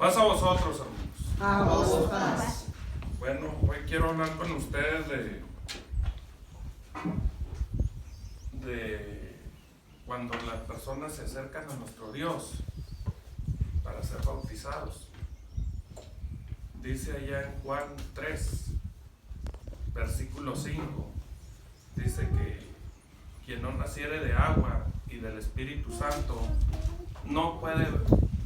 Paz a vosotros, hermanos. A vos paz. Bueno, hoy quiero hablar con ustedes de cuando las personas se acercan a nuestro Dios para ser bautizados. Dice allá en Juan 3, versículo 5, dice que quien no naciere de agua y del Espíritu Santo no puede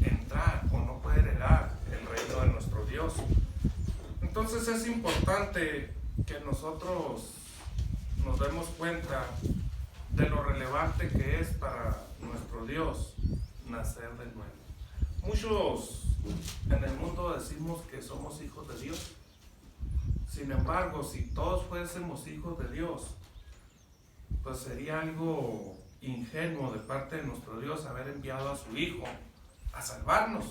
entrar o no puede heredar el reino de nuestro Dios. Entonces es importante que nosotros nos demos cuenta de lo relevante que es para nuestro Dios nacer de nuevo. Muchos en el mundo decimos que somos hijos de Dios. Sin embargo, si todos fuésemos hijos de Dios, pues sería algo ingenuo de parte de nuestro Dios haber enviado a su Hijo a salvarnos.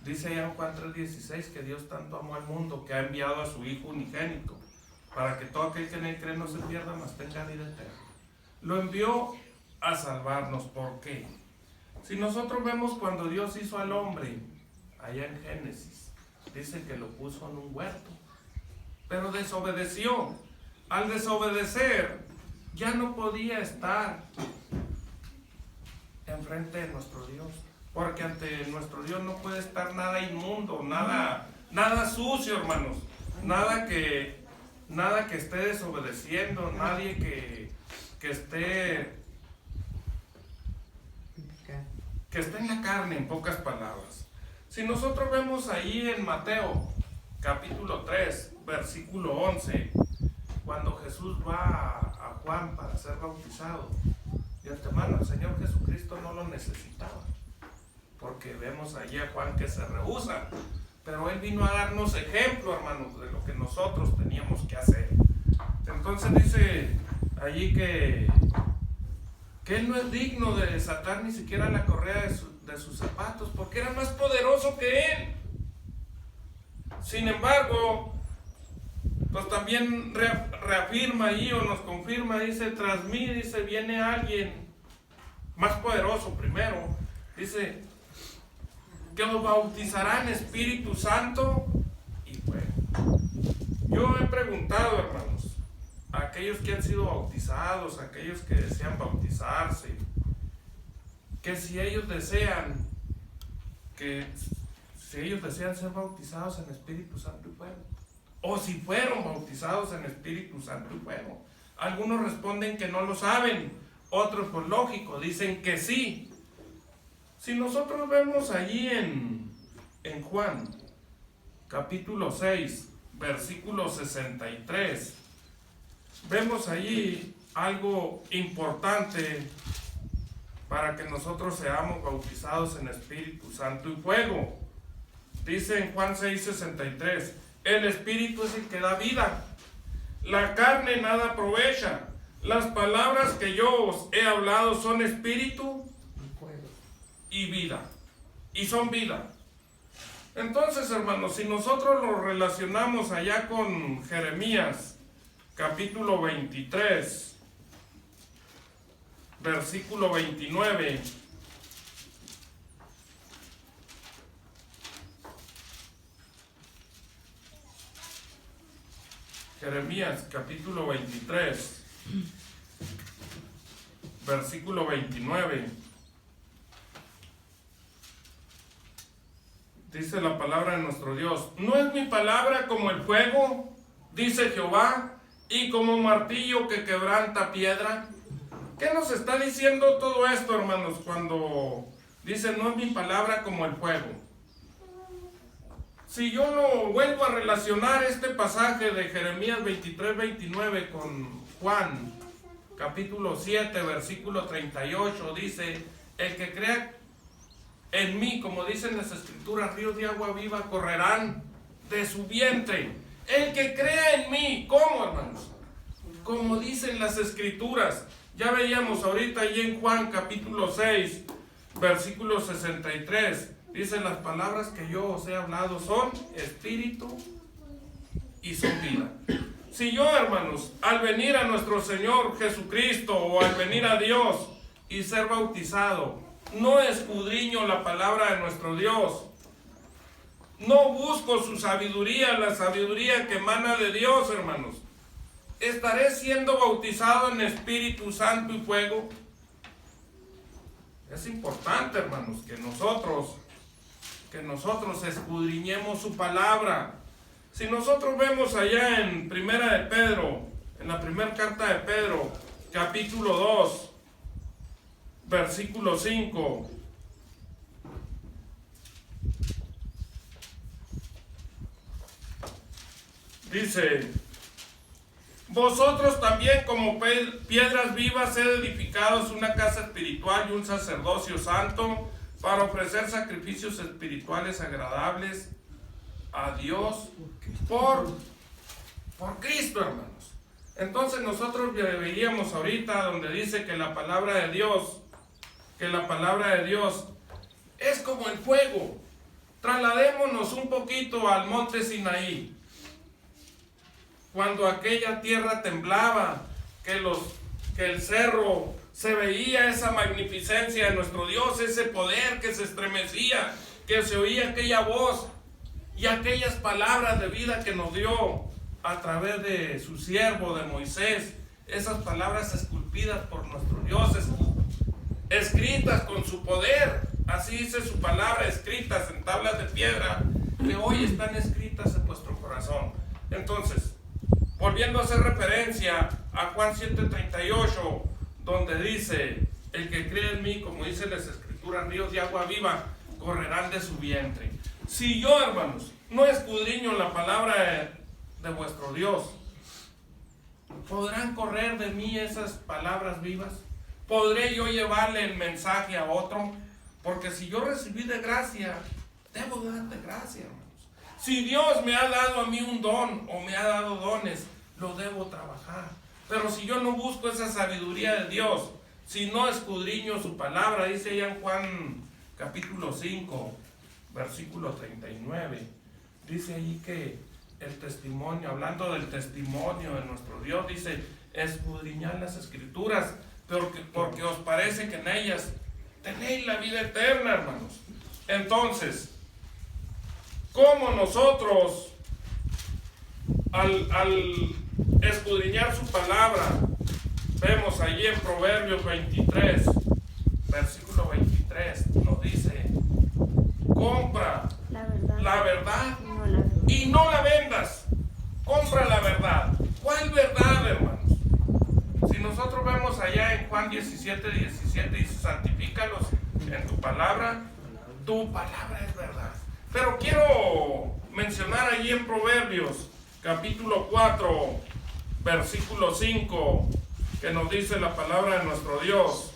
Dice allá en Juan 3:16 que Dios tanto amó al mundo que ha enviado a su Hijo unigénito para que todo aquel que en él cree no se pierda, mas tenga vida eterna. Lo envió a salvarnos. ¿Por qué? Si nosotros vemos cuando Dios hizo al hombre, allá en Génesis, dice que lo puso en un huerto, pero desobedeció. Al desobedecer, ya no podía estar enfrente de nuestro Dios, porque ante nuestro Dios no puede estar nada inmundo, nada sucio, hermanos, nada que esté desobedeciendo, nadie que esté en la carne, en pocas palabras. Si nosotros vemos ahí en Mateo capítulo 3 versículo 11, cuando Jesús va a Juan para ser bautizado, de antemano el Señor Jesucristo no lo necesitaba, porque vemos allí a Juan que se rehúsa, pero Él vino a darnos ejemplo, hermanos, de lo que nosotros teníamos que hacer. Entonces dice allí que Él no es digno de desatar ni siquiera la correa de sus zapatos, porque era más poderoso que Él. Sin embargo, pues también reafirma ahí o nos confirma, dice, tras mí, dice, viene alguien más poderoso primero, dice, que os bautizará en Espíritu Santo y fuego. Yo he preguntado, hermanos, a aquellos que han sido bautizados, a aquellos que desean bautizarse, que si ellos desean ser bautizados en Espíritu Santo y fuego, o si fueron bautizados en Espíritu Santo y fuego. Algunos responden que no lo saben, otros, por lógico, dicen que sí. Si nosotros vemos allí en Juan capítulo 6 versículo 63, vemos allí algo importante para que nosotros seamos bautizados en Espíritu Santo y fuego. Dice en Juan 6:63, el Espíritu es el que da vida, la carne nada aprovecha. Las palabras que yo os he hablado son espíritu y vida, y son vida. Entonces, hermanos, si nosotros lo relacionamos allá con Jeremías capítulo 23 versículo 29, Jeremías capítulo 23 versículo 29, dice la palabra de nuestro Dios, ¿no es mi palabra como el fuego, dice Jehová, y como martillo que quebranta piedra? ¿Qué nos está diciendo todo esto, hermanos, cuando dice no es mi palabra como el fuego? Si yo lo vuelvo a relacionar este pasaje de Jeremías 23-29 con Juan capítulo 7 versículo 38, dice, el que crea en mí, como dicen las escrituras, ríos de agua viva correrán de su vientre. El que crea en mí, ¿cómo, hermanos? Como dicen las escrituras. Ya veíamos ahorita ahí en Juan capítulo 6 versículo 63, dice, las palabras que yo os he hablado son espíritu y son vida. Si yo, hermanos, al venir a nuestro Señor Jesucristo o al venir a Dios y ser bautizado, no escudriño la palabra de nuestro Dios, no busco su sabiduría, la sabiduría que emana de Dios, hermanos, ¿estaré siendo bautizado en Espíritu Santo y fuego? Es importante, hermanos, que nosotros escudriñemos su palabra. Si nosotros vemos allá en Primera de Pedro, en la primera carta de Pedro, capítulo 2, versículo 5, dice: vosotros también como piedras vivas sed edificados una casa espiritual y un sacerdocio santo para ofrecer sacrificios espirituales agradables a Dios por Cristo, hermanos. Entonces nosotros veíamos ahorita donde dice que la palabra de Dios es como el fuego. Trasladémonos un poquito al monte Sinaí. Cuando aquella tierra temblaba, que el cerro se veía esa magnificencia de nuestro Dios, ese poder que se estremecía, que se oía aquella voz y aquellas palabras de vida que nos dio a través de su siervo, de Moisés, esas palabras esculpidas por nuestro Dios, escritas con su poder, así dice su palabra, escritas en tablas de piedra, que hoy están escritas en vuestro corazón. Entonces, volviendo a hacer referencia a Juan 7:38, donde dice: el que cree en mí, como dice las escrituras, ríos de agua viva correrán de su vientre. Si yo, hermanos, no escudriño la palabra de vuestro Dios, ¿podrán correr de mí esas palabras vivas? ¿Podré yo llevarle el mensaje a otro? Porque si yo recibí de gracia, debo dar de gracia, hermanos. Si Dios me ha dado a mí un don o me ha dado dones, lo debo trabajar. Pero si yo no busco esa sabiduría de Dios, si no escudriño su palabra, dice allá en Juan capítulo 5, versículo 39, dice allí que el testimonio, hablando del testimonio de nuestro Dios, dice: escudriñad las escrituras, porque os parece que en ellas tenéis la vida eterna, hermanos. Entonces, ¿cómo nosotros al escudriñar su palabra? Vemos allí en Proverbios 23, versículo 23, nos dice: compra la verdad y no la vendas. Compra la verdad. ¿Cuál verdad, hermanos? Si nosotros vemos allá en Juan 17:17, dice: santifícalos en tu palabra es verdad. Pero quiero mencionar allí en Proverbios capítulo 4, versículo 5, que nos dice la palabra de nuestro Dios.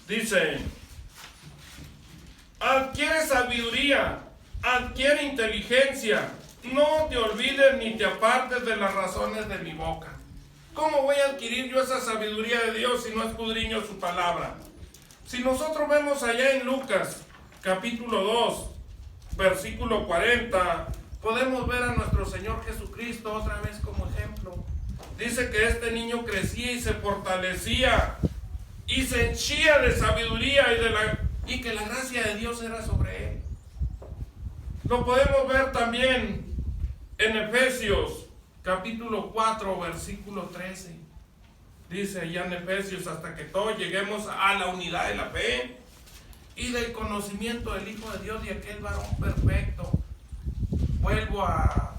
Dice: adquiere sabiduría, adquiere inteligencia, no te olvides ni te apartes de las razones de mi boca. ¿Cómo voy a adquirir yo esa sabiduría de Dios si no escudriño su palabra? Si nosotros vemos allá en Lucas capítulo 2, versículo 40, podemos ver a nuestro Señor Jesucristo otra vez como ejemplo. Dice que este niño crecía y se fortalecía y se henchía de sabiduría y que la gracia de Dios era sobre él. Lo podemos ver también en Efesios capítulo 4, versículo 13. Dice allá en Efesios: hasta que todos lleguemos a la unidad de la fe y del conocimiento del Hijo de Dios y aquel varón perfecto. Vuelvo a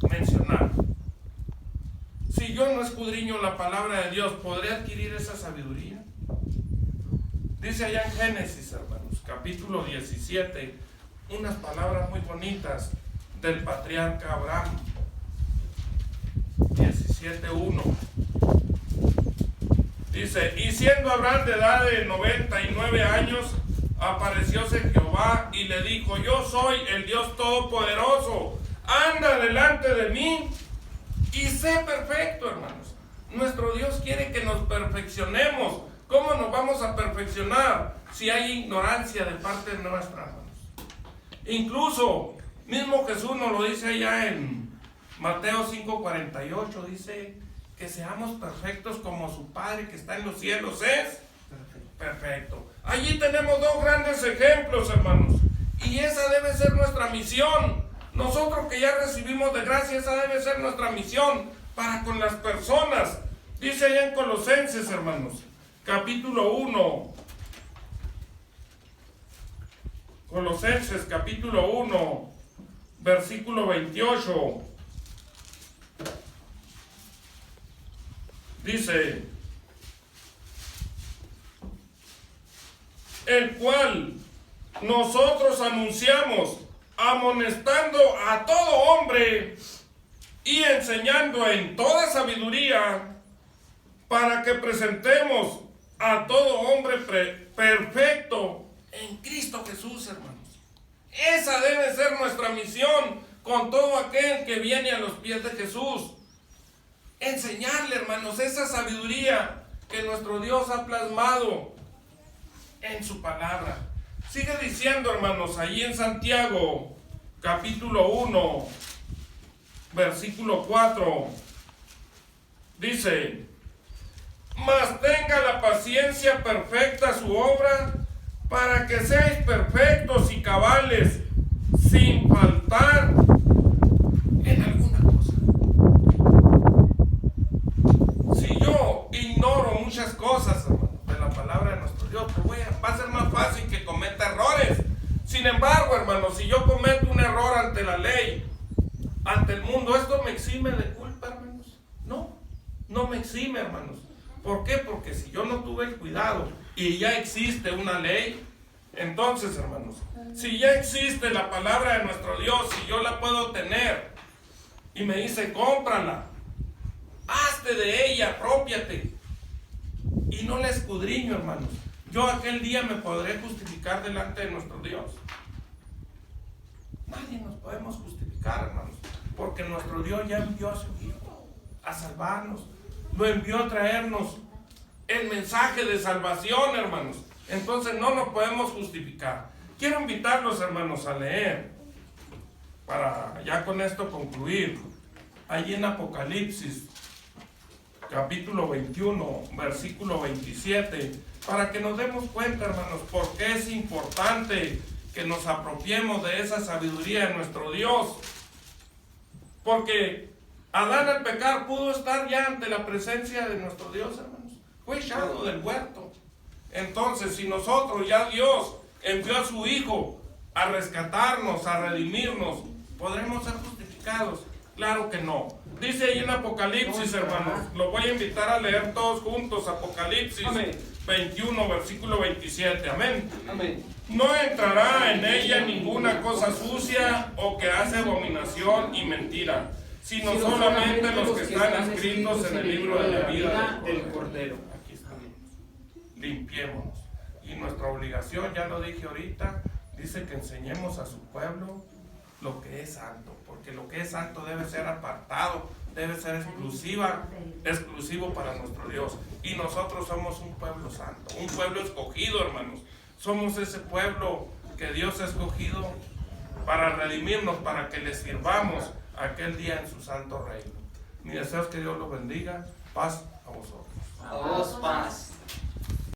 mencionar: si yo no escudriño la palabra de Dios, ¿podré adquirir esa sabiduría? Dice allá en Génesis, hermanos, capítulo 17, unas palabras muy bonitas del patriarca Abraham. 17:1. Dice: y siendo Abraham de edad de 99 años, aparecióse Jehová y le dijo: yo soy el Dios Todopoderoso, anda delante de mí y sé perfecto, hermanos. Nuestro Dios quiere que nos perfeccionemos. ¿Cómo nos vamos a perfeccionar si hay ignorancia de parte nuestra, hermanos? Incluso mismo Jesús nos lo dice allá en Mateo 5:48, dice que seamos perfectos como su Padre que está en los cielos es perfecto. Allí tenemos dos grandes ejemplos, hermanos, y esa debe ser nuestra misión. Nosotros que ya recibimos de gracia, esa debe ser nuestra misión para con las personas. Dice allá en Colosenses, hermanos, capítulo 1. Colosenses capítulo 1, versículo 28. Dice: el cual nosotros anunciamos, amonestando a todo hombre y enseñando en toda sabiduría, para que presentemos a todo hombre perfecto en Cristo Jesús, hermanos. Esa debe ser nuestra misión con todo aquel que viene a los pies de Jesús. Enseñarle, hermanos, esa sabiduría que nuestro Dios ha plasmado en su palabra. Sigue diciendo, hermanos, ahí en Santiago, capítulo 1, versículo 4. Dice: mas tenga la paciencia perfecta su obra, para que seáis perfectos y cabales, sin faltar en alguna cosa. Si yo ignoro muchas cosas, hermano, de la palabra de nuestro Dios, pues va a ser más fácil que cometa errores. Sin embargo, hermano, si yo cometo un error ante la ley, ante el mundo, ¿esto me exime de culpa, hermanos? No me exime, hermanos. ¿Por qué? Porque si yo no tuve el cuidado y ya existe una ley, entonces, hermanos, si ya existe la palabra de nuestro Dios, si yo la puedo tener y me dice: cómprala, hazte de ella, apropiate, y no la escudriño, hermanos, yo aquel día me podré justificar delante de nuestro Dios. Nadie nos podemos justificar, hermanos, porque nuestro Dios ya envió a su Hijo a salvarnos, lo envió a traernos el mensaje de salvación, hermanos. Entonces no nos podemos justificar. Quiero invitarlos, hermanos, a leer, para ya con esto concluir, allí en Apocalipsis, capítulo 21, versículo 27, para que nos demos cuenta, hermanos, por qué es importante que nos apropiemos de esa sabiduría de nuestro Dios. Porque Adán, al pecar, pudo estar ya ante la presencia de nuestro Dios, hermanos. Fue echado del huerto. Entonces, si nosotros, ya Dios envió a su Hijo a rescatarnos, a redimirnos, ¿podremos ser justificados? Claro que no. Dice ahí en Apocalipsis, hermanos, lo voy a invitar a leer todos juntos, Apocalipsis 21, versículo 27. Amén. Amén. No entrará en ella ninguna cosa sucia o que hace abominación y mentira, sino solamente los que están escritos en el libro de la vida del Cordero. Aquí está. Limpiémonos. Y nuestra obligación, ya lo dije ahorita, dice que enseñemos a su pueblo lo que es santo, porque lo que es santo debe ser apartado, debe ser exclusivo para nuestro Dios. Y nosotros somos un pueblo santo, un pueblo escogido, hermanos. Somos ese pueblo que Dios ha escogido para redimirnos, para que le sirvamos aquel día en su santo reino. Mi deseo es que Dios los bendiga. Paz a vosotros. A vos, paz.